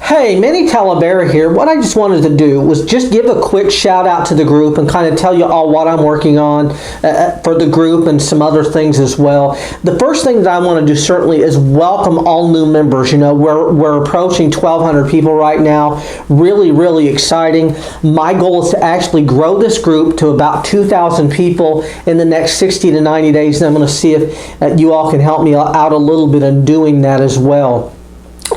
Hey, Manny Talavera here. What I just wanted to do was just give a quick shout out to the group and kind of tell you all what I'm working on for the group and some other things as well. The first thing that I want to do certainly is welcome all new members. You know, we're approaching 1,200 people right now. Really, really exciting. My goal is to actually grow this group to about 2,000 people in the next 60 to 90 days. And I'm going to see if you all can help me out a little bit in doing that as well.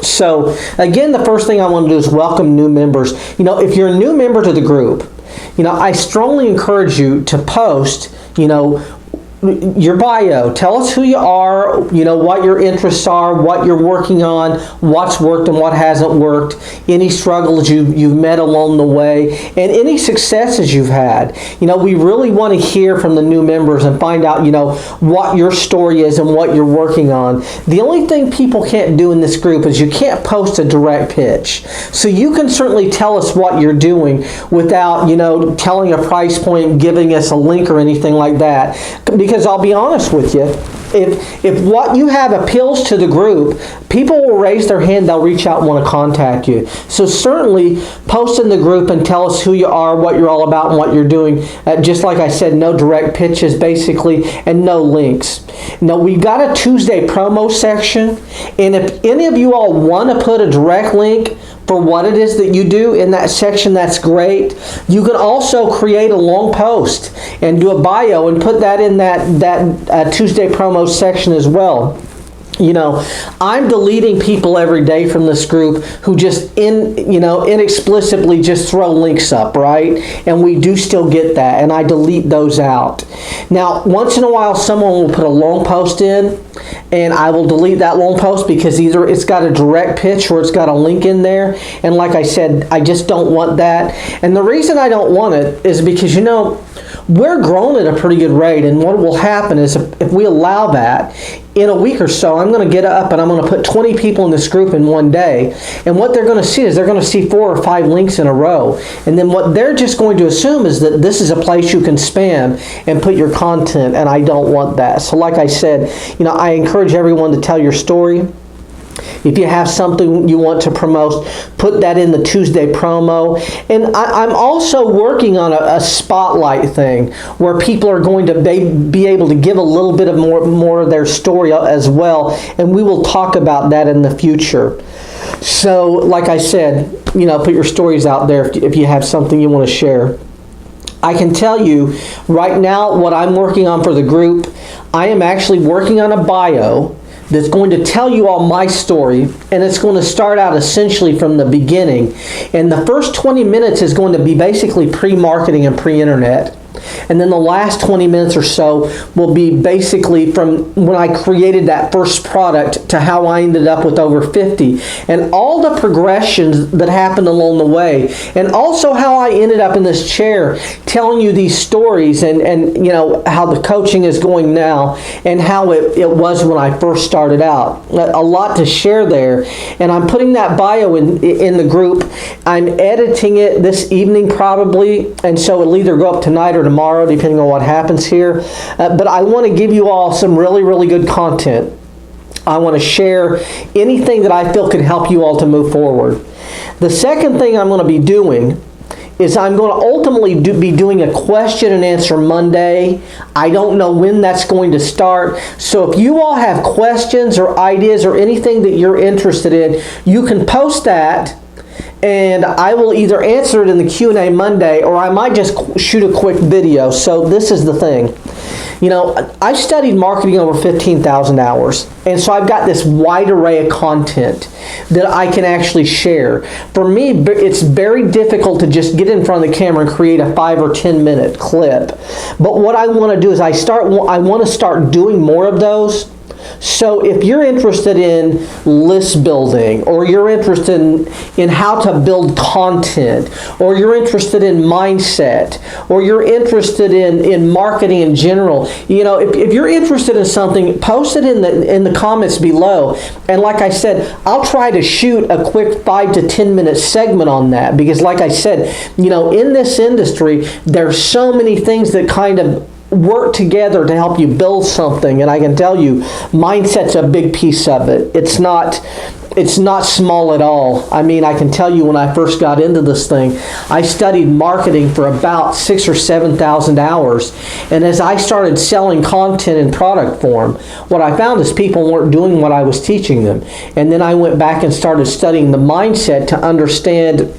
So again, the first thing I want to do is welcome new members. You know, if you're a new member to the group, you know, I strongly encourage you to post, you know, your bio. Tell us who you are, you know, what your interests are, what you're working on, what's worked and what hasn't worked, any struggles you've met along the way, and any successes you've had. You know, we really want to hear from the new members and find out, you know, what your story is and what you're working on. The only thing people can't do in this group is you can't post a direct pitch. So you can certainly tell us what you're doing without, you know, telling a price point, giving us a link or anything like that. Because I'll be honest with you, if what you have appeals to the group, people will raise their hand, they'll reach out and want to contact you. So certainly post in the group and tell us who you are, what you're all about, and what you're doing. Just like I said, no direct pitches basically, and no links. Now we've got a Tuesday promo section, and if any of you all want to put a direct link for what it is that you do in that section, that's great. You can also create a long post and do a bio and put that in that Tuesday promo section as well. You know, I'm deleting people every day from this group who just inexplicably just throw links up, right? And we do still get that, and I delete those out. Now, once in a while, someone will put a long post in, and I will delete that long post because either it's got a direct pitch or it's got a link in there. And like I said, I just don't want that. And the reason I don't want it is because, you know, we're growing at a pretty good rate, and what will happen is if we allow that, in a week or so, I'm going to get up and I'm going to put 20 people in this group in one day. And what they're going to see is they're going to see 4 or 5 links in a row. And then what they're just going to assume is that this is a place you can spam and put your content, and I don't want that. So like I said, you know, I encourage everyone to tell your story. If you have something you want to promote, put that in the Tuesday promo. And I'm also working on a spotlight thing where people are going to be able to give a little bit of more of their story as well. And we will talk about that in the future. So, like I said, you know, put your stories out there if you have something you want to share. I can tell you right now what I'm working on for the group. I am actually working on a bio that's going to tell you all my story, and it's going to start out essentially from the beginning. And the first 20 minutes is going to be basically pre-marketing and pre-internet. And then the last 20 minutes or so will be basically from when I created that first product to how I ended up with over 50. And all the progressions that happened along the way. And also how I ended up in this chair telling you these stories and you know, how the coaching is going now and how it was when I first started out. A lot to share there. And I'm putting that bio in the group. I'm editing it this evening probably. And so it'll either go up tonight or tomorrow, depending on what happens here. But I want to give you all some really, really good content. I want to share anything that I feel can help you all to move forward. The second thing I'm going to be doing is I'm going to ultimately be doing a question and answer Monday. I don't know when that's going to start. So if you all have questions or ideas or anything that you're interested in, you can post that, and I will either answer it in the Q&A Monday, or I might just shoot a quick video. So this is the thing. You know, I've studied marketing over 15,000 hours, and so I've got this wide array of content that I can actually share. For me, it's very difficult to just get in front of the camera and create a 5 or 10 minute clip. But what I want to do is I want to start doing more of those. So if you're interested in list building, or you're interested in how to build content, or you're interested in mindset, or you're interested in marketing in general, you know, if you're interested in something, post it in the comments below. And like I said, I'll try to shoot a quick 5 to 10 minute segment on that, because like I said, you know, in this industry, there's so many things that kind of work together to help you build something, and I can tell you mindset's a big piece of it. It's not it's not small at all. I mean, I can tell you when I first got into this thing, I studied marketing for about 6,000 or 7,000 hours. And as I started selling content in product form, what I found is people weren't doing what I was teaching them. And then I went back and started studying the mindset to understand,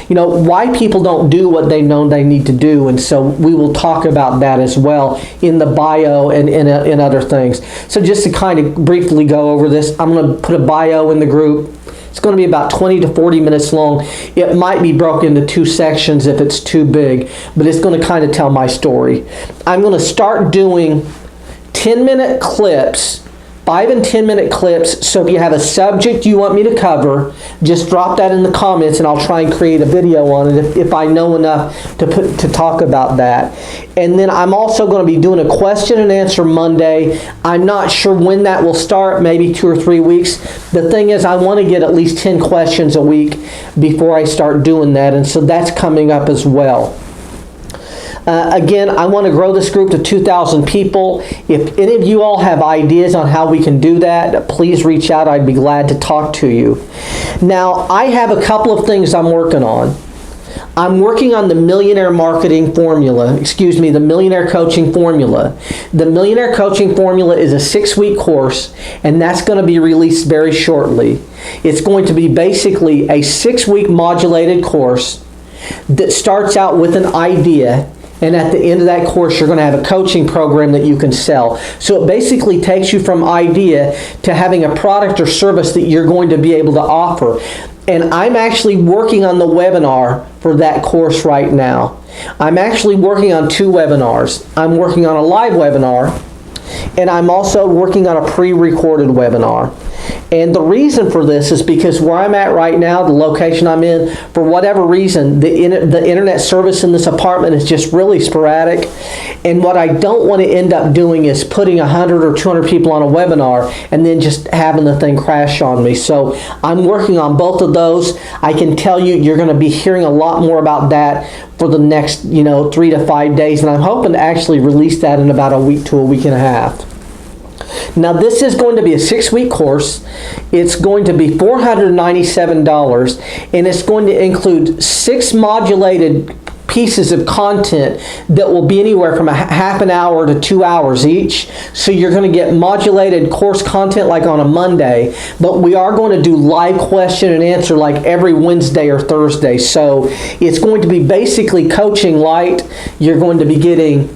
why people don't do what they know they need to do. And so we will talk about that as well in the bio and in other things. So just to kind of briefly go over this, I'm going to put a bio in the group. It's going to be about 20 to 40 minutes long. It might be broken into 2 sections if it's too big, but it's going to kind of tell my story. I'm going to start doing 10-minute clips, 5 and 10-minute clips. So if you have a subject you want me to cover, just drop that in the comments and I'll try and create a video on it if I know enough to talk about that. And then I'm also going to be doing a question and answer Monday. I'm not sure when that will start, maybe 2 or 3 weeks. The thing is, I want to get at least 10 questions a week before I start doing that, and so that's coming up as well. Again, I want to grow this group to 2,000 people. If any of you all have ideas on how we can do that, please reach out. I'd be glad to talk to you. Now, I have a couple of things I'm working on. I'm working on the Millionaire Marketing Formula, the Millionaire Coaching Formula. The Millionaire Coaching Formula is a 6-week course, and that's going to be released very shortly. It's going to be basically a 6-week modulated course that starts out with an idea. And at the end of that course, you're going to have a coaching program that you can sell. So it basically takes you from idea to having a product or service that you're going to be able to offer. And I'm actually working on the webinar for that course right now. I'm actually working on 2 webinars. I'm working on a live webinar, and I'm also working on a pre-recorded webinar. And the reason for this is because where I'm at right now, the location I'm in, for whatever reason, the internet service in this apartment is just really sporadic. And what I don't want to end up doing is putting 100 or 200 people on a webinar and then just having the thing crash on me. So I'm working on both of those. I can tell you, you're going to be hearing a lot more about that for the next 3 to 5 days. And I'm hoping to actually release that in about a week to a week and a half. Now, this is going to be a 6-week course. It's going to be $497, and it's going to include 6 modulated pieces of content that will be anywhere from a half an hour to 2 hours each. So you're going to get modulated course content like on a Monday, but we are going to do live question and answer like every Wednesday or Thursday. So it's going to be basically coaching light. You're going to be getting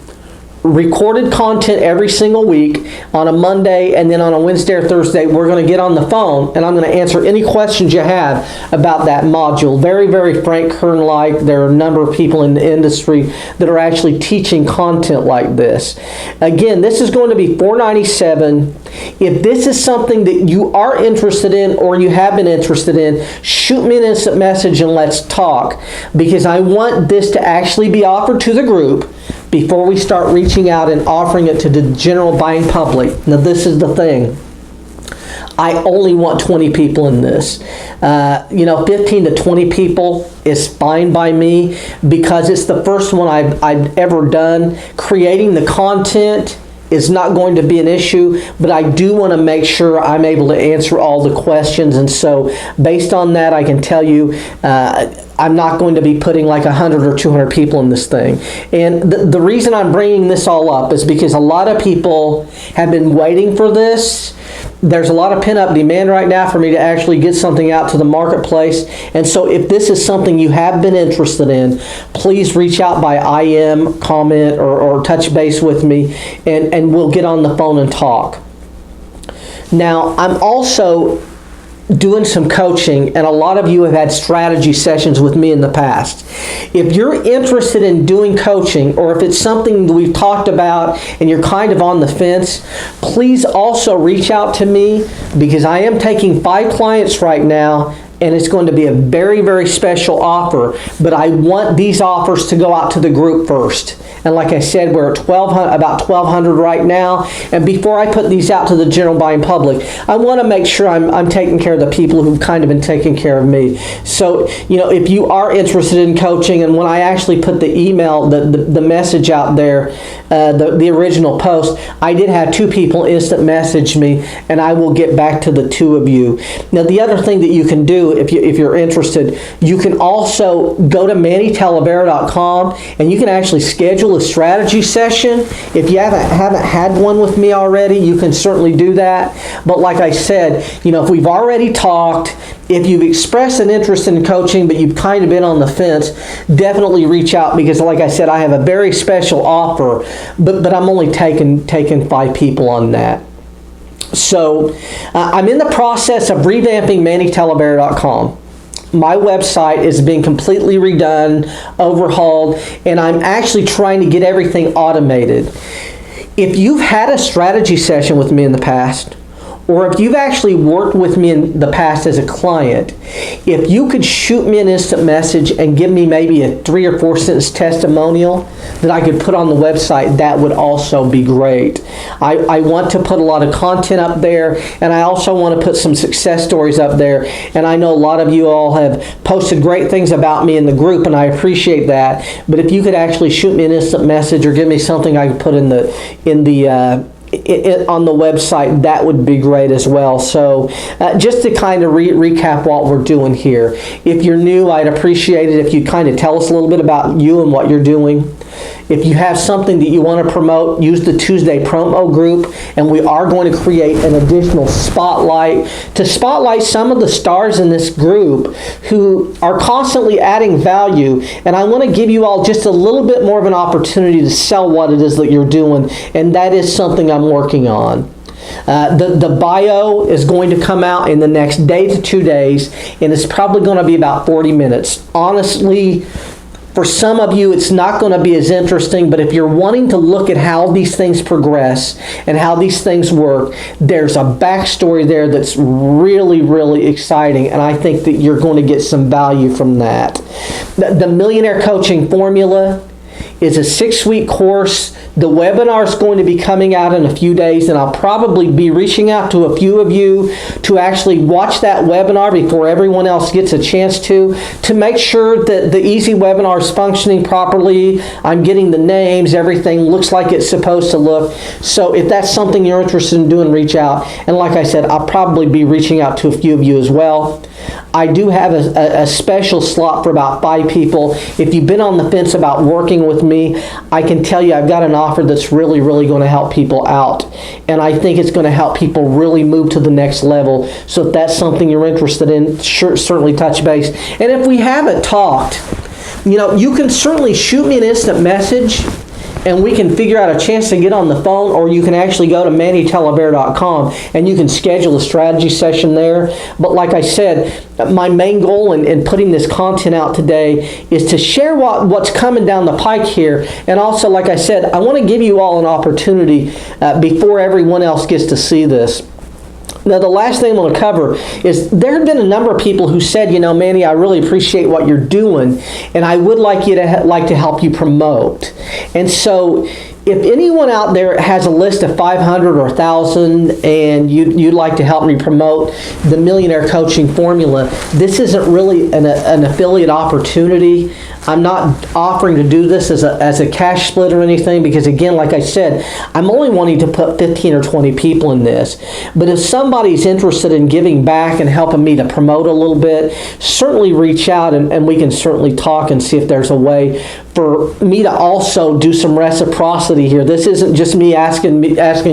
recorded content every single week on a Monday, and then on a Wednesday or Thursday we're going to get on the phone and I'm going to answer any questions you have about that module. Very, very Frank Kern-like. There are a number of people in the industry that are actually teaching content like this. Again, this is going to be $497. If this is something that you are interested in or you have been interested in, shoot me an instant message and let's talk, because I want this to actually be offered to the group before we start reaching out and offering it to the general buying public. Now, this is the thing. I only want 20 people in this. 15 to 20 people is fine by me because it's the first one I've ever done. Creating the content is not going to be an issue, but I do want to make sure I'm able to answer all the questions. And so based on that, I can tell you I'm not going to be putting like 100 or 200 people in this thing. And the reason I'm bringing this all up is because a lot of people have been waiting for this. There's a lot of pent-up demand right now for me to actually get something out to the marketplace. And so if this is something you have been interested in, please reach out by IM, comment, or touch base with me, and we'll get on the phone and talk. Now, I'm also doing some coaching, and a lot of you have had strategy sessions with me in the past. If you're interested in doing coaching, or if it's something that we've talked about and you're kind of on the fence, please also reach out to me, because I am taking 5 clients right now and it's going to be a very, very special offer, but I want these offers to go out to the group first. And like I said, we're at about 1,200 right now, and before I put these out to the general buying public, I want to make sure I'm taking care of the people who've kind of been taking care of me. So, if you are interested in coaching, and when I actually put the email, the message out there, the original post, I did have 2 people instant message me, and I will get back to the 2 of you. Now, the other thing that you can do if you're interested, you can also go to MannyTalavera.com, and you can actually schedule a strategy session. If you haven't had one with me already, you can certainly do that. But like I said, if we've already talked, if you've expressed an interest in coaching, but you've kind of been on the fence, definitely reach out, because like I said, I have a very special offer, but I'm only taking 5 people on that. So I'm in the process of revamping MannyTalavera.com. My website is being completely redone, overhauled, and I'm actually trying to get everything automated. If you've had a strategy session with me in the past, or if you've actually worked with me in the past as a client, if you could shoot me an instant message and give me maybe a 3 or 4 sentence testimonial that I could put on the website, that would also be great. I want to put a lot of content up there, and I also want to put some success stories up there. And I know a lot of you all have posted great things about me in the group, and I appreciate that. But if you could actually shoot me an instant message or give me something I could put on the website, that would be great as well. So just to kind of recap what we're doing here. If you're new, I'd appreciate it if you kind of tell us a little bit about you and what you're doing. If you have something that you want to promote, use the Tuesday promo group, and we are going to create an additional spotlight to spotlight some of the stars in this group who are constantly adding value, and I want to give you all just a little bit more of an opportunity to sell what it is that you're doing, and that is something I'm working on. The bio is going to come out in the next day to 2 days, and it's probably going to be about 40 minutes. Honestly, for some of you, it's not going to be as interesting, but if you're wanting to look at how these things progress and how these things work, there's a backstory there that's really, really exciting, and I think that you're going to get some value from that. The Millionaire Coaching Formula is a 6-week course. The webinar is going to be coming out in a few days, and I'll probably be reaching out to a few of you to actually watch that webinar before everyone else gets a chance to make sure that the Easy Webinar is functioning properly. I'm getting the names, everything looks like it's supposed to look. So if that's something you're interested in doing, reach out. And like I said, I'll probably be reaching out to a few of you as well. I do have a special slot for about 5 people. If you've been on the fence about working with me, I can tell you I've got an offer that's really, really going to help people out. And I think it's going to help people really move to the next level. So if that's something you're interested in, certainly touch base. And if we haven't talked, you can certainly shoot me an instant message, and we can figure out a chance to get on the phone, or you can actually go to MannyTalavera.com and you can schedule a strategy session there. But like I said, my main goal in putting this content out today is to share what's coming down the pike here. And also, like I said, I want to give you all an opportunity before everyone else gets to see this. Now, the last thing I want to cover is there have been a number of people who said, Manny, I really appreciate what you're doing, and I would like you to help you promote. And so, if anyone out there has a list of 500 or 1,000 and you'd like to help me promote the Millionaire Coaching Formula, this isn't really an affiliate opportunity. I'm not offering to do this as a cash split or anything, because again, like I said, I'm only wanting to put 15 or 20 people in this. But if somebody's interested in giving back and helping me to promote a little bit, certainly reach out and we can certainly talk and see if there's a way for me to also do some reciprocity here. This isn't just me asking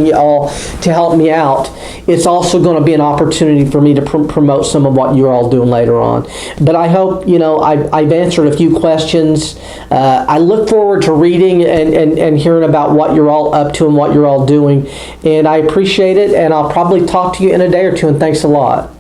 you all to help me out. It's also going to be an opportunity for me to promote some of what you're all doing later on. But I hope I've answered a few questions. I look forward to reading and hearing about what you're all up to and what you're all doing. And I appreciate it, and I'll probably talk to you in a day or two, and thanks a lot.